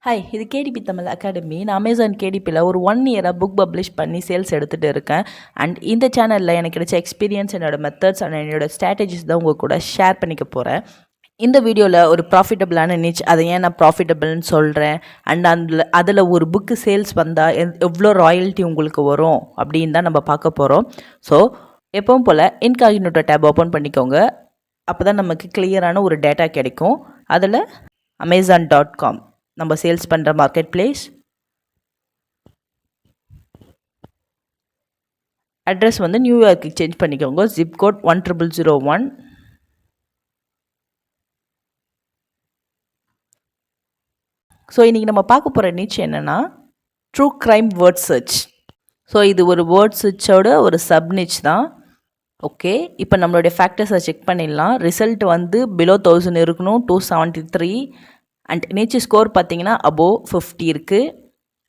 Hi, இது KDP Tamil academy. நான் Amazon கேடிபியில் ஒரு 1 இயராக புக் பப்ளிஷ் பண்ணி சேல்ஸ் எடுத்துகிட்டு இருக்கேன். அண்ட் இந்த சேனலில் எனக்கு கிடைச்ச எக்ஸ்பீரியன்ஸ், என்னோடய மெத்தட்ஸ் அண்ட் என்னோடய ஸ்ட்ராட்டஜிஸ் தான் உங்கள் கூட ஷேர் பண்ணிக்க போகிறேன். இந்த வீடியோவில் ஒரு ப்ராஃபிட்டபிளான நிச், அதை ஏன் நான் ப்ராஃபிட்டபிள்னு சொல்கிறேன், அண்ட் அதில் ஒரு புக்கு சேல்ஸ் வந்தால் எவ்வளோ ராயல்ட்டி உங்களுக்கு வரும் அப்படின்னு தான் நம்ம பார்க்க போகிறோம். ஸோ எப்பவும் போல் இன்காகினோட்டோ டேப் ஓப்பன் பண்ணிக்கோங்க. அப்போ தான் நமக்கு கிளியரான ஒரு டேட்டா கிடைக்கும். அதில் Amazon.com நம்ம சேல்ஸ் பண்ணுற மார்க்கெட் பிளேஸ். அட்ரஸ் வந்து நியூயார்க்கு சேஞ்ச் பண்ணிக்கோங்க. Zip code 10001. ஸோ இன்றைக்கி நம்ம பார்க்க போகிற நிச் என்னென்னா true crime word search. So இது ஒரு வேர்ட் சர்ச்சோட ஒரு சப் நிச் தான். ஓகே, இப்போ நம்மளுடைய ஃபேக்டர்ஸை செக் பண்ணிடலாம். ரிசல்ட் வந்து பிலோ 1000 இருக்கணும், 273. அண்ட் நிச் ஸ்கோர் பார்த்தீங்கன்னா அபோவ் 50 இருக்குது.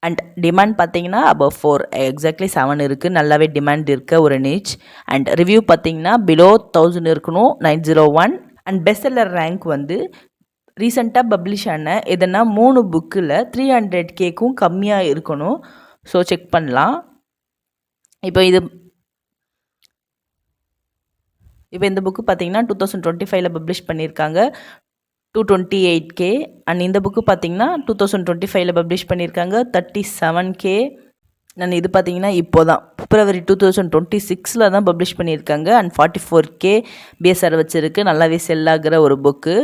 அண்ட் டிமாண்ட் பார்த்தீங்கன்னா அபவ் 4, எக்ஸாக்ட்லி 7 இருக்குது. நல்லாவே டிமாண்ட் இருக்க ஒரு நிச். அண்ட் ரிவ்யூ பார்த்தீங்கன்னா பிலோ 1000 இருக்கணும், 901. அண்ட் பெஸ்ட் செல்லர் ரேங்க் வந்து ரீசெண்டாக பப்ளிஷ் ஆன எதனா 3 புக்கில் 300Kக்கும் கம்மியாக இருக்கணும். ஸோ செக் பண்ணலாம். இப்போ இந்த புக்கு பார்த்தீங்கன்னா 2025 பப்ளிஷ் பண்ணியிருக்காங்க, 228K. அண்ட் இந்த புக்கு பார்த்தீங்கன்னா 2025 பப்ளிஷ் பண்ணியிருக்காங்க, 37K. நான் இது பார்த்தீங்கன்னா இப்போ தான் February 2026 தான் பப்ளிஷ் பண்ணியிருக்காங்க. அண்ட் 44K பிஎஸ்ஆர் வச்சுருக்கு. நல்லாவே செல் ஆகிற ஒரு புக்கு.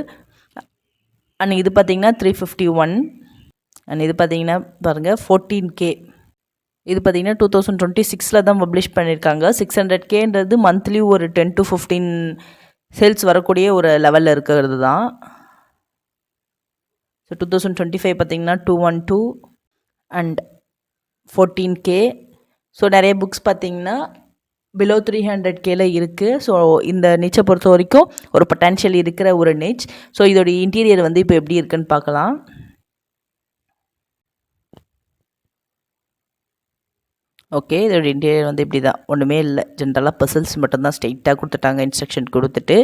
அண்ட் இது பார்த்தீங்கன்னா 351. அண்ட் இது பார்த்தீங்கன்னா பாருங்கள் 14K. இது பார்த்தீங்கன்னா 2026 தான் பப்ளிஷ் பண்ணியிருக்காங்க. 600Kன்றது மந்த்லி ஒரு 10 to 15 சேல்ஸ் வரக்கூடிய ஒரு லெவலில் இருக்கிறது தான். ஸோ 2025 பார்த்தீங்கன்னா 212 அண்ட் 14K. ஸோ நிறைய புக்ஸ் பார்த்தீங்கன்னா பிலோ 300Kல இருக்குது. ஸோ இந்த நிச்சை பொறுத்த வரைக்கும் ஒரு பொட்டன்ஷியல் இருக்கிற ஒரு நிச். ஸோ இதோடைய இன்டீரியர் வந்து இப்போ எப்படி இருக்குன்னு பார்க்கலாம். ஓகே, இதோட இன்டீரியர் வந்து இப்படி தான், ஒன்றுமே இல்லை. ஜென்ரலாக பசில்ஸ் மட்டும்தான் ஸ்ட்ரெயிட்டாக கொடுத்துட்டாங்க, இன்ஸ்ட்ரக்ஷன் கொடுத்துட்டு.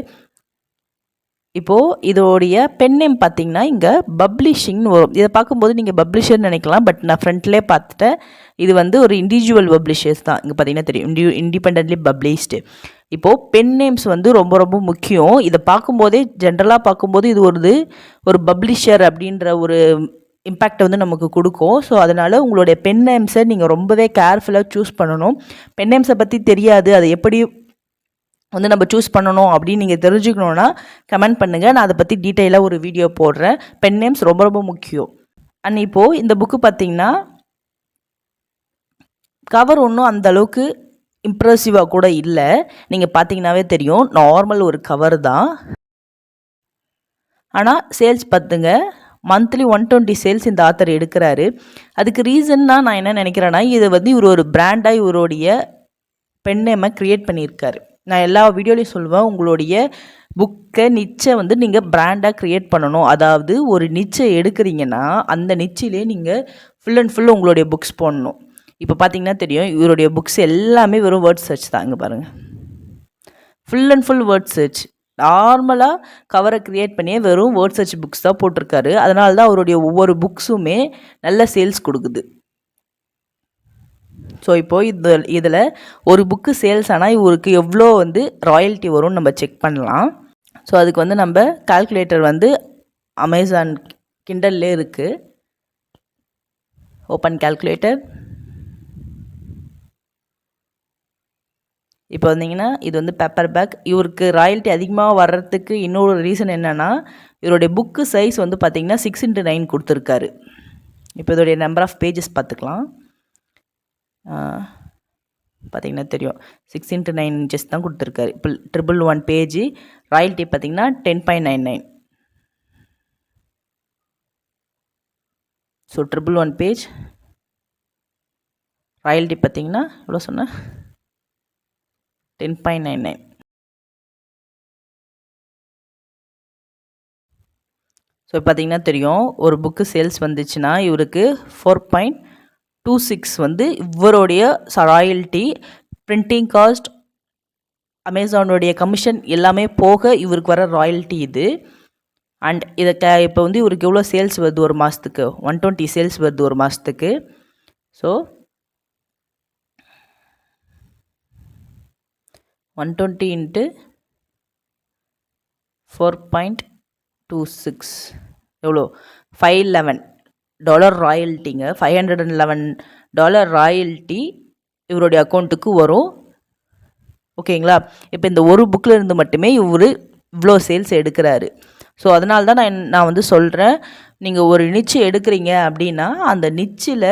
இப்போது இதோடைய பென் நேம் பார்த்தீங்கன்னா இங்கே பப்ளிஷிங்னு வரும். இதை பார்க்கும்போது நீங்கள் பப்ளிஷர்னு நினைக்கலாம், பட் நான் ஃப்ரண்ட்லேயே பார்த்துட்டேன். இது வந்து ஒரு இண்டிவிஜுவல் பப்ளிஷர்ஸ் தான். இங்கே பார்த்தீங்கன்னா தெரியும், இண்டிபெண்ட்லி பப்ளிஷ்டு. இப்போது பென் நேம்ஸ் வந்து ரொம்ப ரொம்ப முக்கியம். இதை பார்க்கும்போதே ஜென்ரலாக பார்க்கும்போது இது ஒரு பப்ளிஷர் அப்படின்ற ஒரு இம்பேக்டை வந்து நமக்கு கொடுக்கும். ஸோ அதனால் உங்களுடைய பென் நேம்ஸை நீங்கள் ரொம்பவே கேர்ஃபுல்லாக சூஸ் பண்ணணும். பென் நேம்ஸை பற்றி தெரியாது, அதை எப்படி வந்து நம்ம சூஸ் பண்ணணும் அப்படின்னு நீங்கள் தெரிஞ்சுக்கணுன்னா கமெண்ட் பண்ணுங்கள். நான் அதை பற்றி டீட்டெயிலாக ஒரு வீடியோ போடுறேன். பென் நேம்ஸ் ரொம்ப ரொம்ப முக்கியம். அண்ட் இப்போது இந்த புக்கு பார்த்திங்கன்னா கவர் ஒன்றும் அந்தளவுக்கு இம்ப்ரெசிவாக கூட இல்லை. நீங்கள் பார்த்தீங்கன்னாவே தெரியும், நார்மல் ஒரு கவர் தான். ஆனால் சேல்ஸ் பார்த்துங்க, மந்த்லி 120 சேல்ஸ் இந்த ஆத்தர் எடுக்கிறாரு. அதுக்கு ரீசன்னா நான் என்ன நினைக்கிறேன்னா, இதை வந்து இவர் ஒரு பிராண்டாக இவருடைய பென் நேமை க்ரியேட் பண்ணியிருக்காரு. நான் எல்லா வீடியோலையும் சொல்லுவேன், உங்களுடைய புக்கை நிச்சை வந்து நீங்கள் பிராண்டாக க்ரியேட் பண்ணணும். அதாவது ஒரு நிச்சை எடுக்கிறீங்கன்னா அந்த நிச்சயிலே நீங்கள் ஃபுல் அண்ட் ஃபுல் உங்களுடைய புக்ஸ் போடணும். இப்போ பார்த்தீங்கன்னா தெரியும், இவருடைய புக்ஸ் எல்லாமே வெறும் வேர்ட் சர்ச் தான். இங்கே பாருங்கள், full and full word search. நார்மலாக கவரை க்ரியேட் பண்ணியே வெறும் வேர்ட் சர்ச் புக்ஸ் தான் போட்டிருக்காரு. அதனால தான் அவருடைய ஒவ்வொரு புக்ஸுமே நல்ல சேல்ஸ் கொடுக்குது. ஸோ இப்போது இதில் ஒரு புக்கு சேல்ஸ் ஆனால் இவருக்கு எவ்வளோ வந்து ராயல்ட்டி வரும்னு நம்ம செக் பண்ணலாம். ஸோ அதுக்கு வந்து நம்ம கால்குலேட்டர் வந்து அமேசான் கிண்டல்லே இருக்குது. Open calculator. இப்போ வந்தீங்கன்னா இது வந்து பேப்பர் பேக். இவருக்கு ராயல்ட்டி அதிகமாக வர்றதுக்கு இன்னொரு ரீசன் என்னென்னா, இவருடைய புக்கு சைஸ் வந்து பார்த்திங்கன்னா 6x9 கொடுத்துருக்காரு. இப்போ இதோடைய நம்பர் ஆஃப் பேஜஸ் பார்த்துக்கலாம். பார்த்திங்கன்னா தெரியும், 6x9 இன்ச்சஸ் தான் கொடுத்துருக்காரு. இப்போ 111 பேஜ். ராயல்ட்டி பார்த்திங்கன்னா 10.99. ஸோ 111 பேஜ் ராயல்ட்டி பார்த்திங்கன்னா எவ்வளோ சொன்னேன், 10.99. ஸோ பார்த்திங்கன்னா தெரியும், ஒரு புக்கு சேல்ஸ் வந்துச்சுன்னா இவருக்கு 4.26 வந்து இவருடைய ராயல்ட்டி, பிரிண்டிங் காஸ்ட், அமேசானுடைய கமிஷன் எல்லாமே போக இவருக்கு வர ராயல்ட்டி இது. அண்ட் இதை இப்போ வந்து இவருக்கு எவ்வளோ சேல்ஸ் வருது ஒரு மாதத்துக்கு, 120 சேல்ஸ் வருது ஒரு மாதத்துக்கு. ஸோ 120 இன்ட்டு 4.26 எவ்வளோ, $511 ராயல்ட்டிங்க. $511 ராயல்ட்டி இவருடைய அக்கௌண்ட்டுக்கு வரும். ஓகேங்களா. இப்போ இந்த ஒரு புக்கில் இருந்து மட்டுமே இவர் இவ்வளோ சேல்ஸ் எடுக்கிறாரு. ஸோ அதனால தான் நான் வந்து சொல்கிறேன், நீங்கள் ஒரு நிச்சு எடுக்கிறீங்க அப்படின்னா அந்த நிச்சில்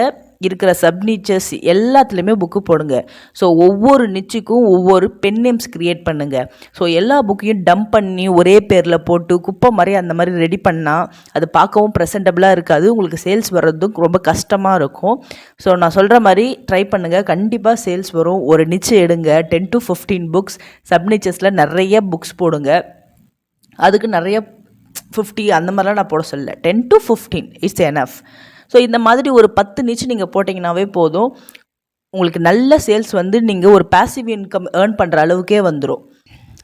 இருக்கிற சப் நிச்சஸ் எல்லாத்துலேயுமே புக்கு போடுங்க. ஸோ ஒவ்வொரு நிச்சுக்கும் ஒவ்வொரு பென் நேம்ஸ் க்ரியேட் பண்ணுங்கள். ஸோ எல்லா புக்கையும் டம்ப் பண்ணி ஒரே பேரில் போட்டு குப்பை மாதிரி அந்த மாதிரி ரெடி பண்ணால் அது பார்க்கவும் ப்ரெசன்டபுளாக இருக்காது, உங்களுக்கு சேல்ஸ் வர்றதும் ரொம்ப கஷ்டமாக இருக்கும். ஸோ நான் சொல்கிற மாதிரி ட்ரை பண்ணுங்கள், கண்டிப்பாக சேல்ஸ் வரும். ஒரு நிச்சு எடுங்க, 10 to 15 புக்ஸ், சப் நிச்சஸில் நிறைய புக்ஸ் போடுங்க. அதுக்கு நிறைய 50 அந்த மாதிரிலாம் நான் போட சொல்லலை, 10 to 15 இட்ஸ் எனஃப். ஸோ இந்த மாதிரி ஒரு 10 நிச்சு நீங்கள் போட்டிங்கனாவே போதும், உங்களுக்கு நல்ல சேல்ஸ் வந்து நீங்கள் ஒரு பேசிவ் இன்கம் ஏர்ன் பண்ணுற அளவுக்கே வந்துடும்.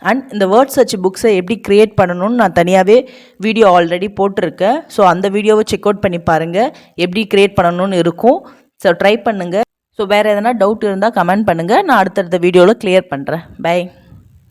அண்ட் இந்த வேர்ட் சர்ச் புக்ஸை எப்படி க்ரியேட் பண்ணணும்னு நான் தனியாகவே வீடியோ ஆல்ரெடி போட்டிருக்கேன். ஸோ அந்த வீடியோவை செக் அவுட் பண்ணி பாருங்கள், எப்படி க்ரியேட் பண்ணணும்னு இருக்கும். ஸோ ட்ரை பண்ணுங்கள். ஸோ வேறு எதனா டவுட் இருந்தால் கமெண்ட் பண்ணுங்கள், நான் அடுத்தடுத்த வீடியோவில் க்ளியர் பண்ணுறேன். பை.